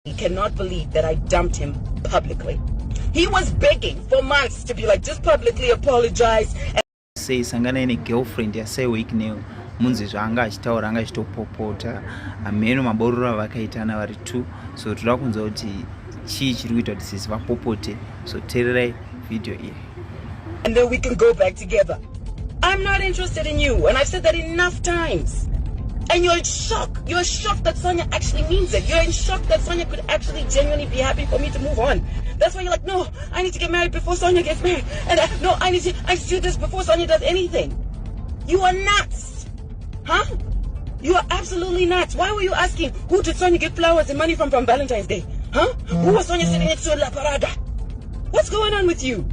He cannot believe that I dumped him publicly. He was begging for months to be like, just publicly apologize. Say sangana ine girlfriend ya say Wicknell munzi zvanga achitaura anga achitopopota ameno maborora vakaitana vari 2 so toda kunza kuti chii chiri kuita kuti sisi vapopote so tererai video iyi and then we can go back together. I'm not interested in you, and I've said that enough times. And you're in shock. You're shocked that Sonia actually means it. You're in shock that Sonia could actually genuinely be happy for me to move on. That's why you're like, no, I need to get married before Sonia gets married. And no, I need to do this before Sonia does anything. You are nuts. Huh? You are absolutely nuts. Why were you asking who did Sonia get flowers and money from Valentine's Day? Huh? Who was Sonia sitting next to in La Parada? What's going on with you?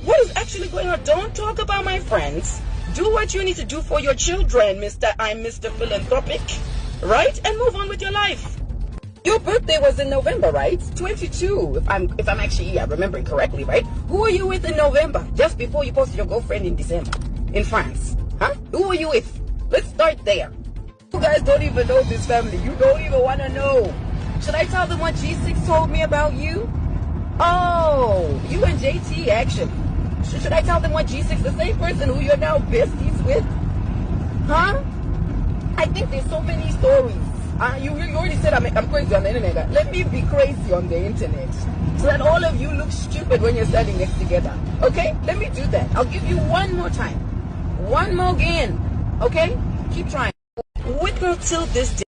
What is actually going on? Don't talk about my friends. Do what you need to do for your children, I'm Mr. Philanthropic, right? And move on with your life. Your birthday was in November, right? 22, if I'm actually remembering correctly, right? Who were you with in November? Just before you posted your girlfriend in December in France, huh? Who were you with? Let's start there. You guys don't even know this family. You don't even want to know. Should I tell them what G6 told me about you? Oh, you and JT actually. Should I tell them what G6, the same person who you're now besties with? Huh? I think there's so many stories. You already said I'm crazy on the internet. Let me be crazy on the internet. So that all of you look stupid when you're standing next together. Okay? Let me do that. I'll give you one more time. One more again. Okay? Keep trying. Wicknell till this day.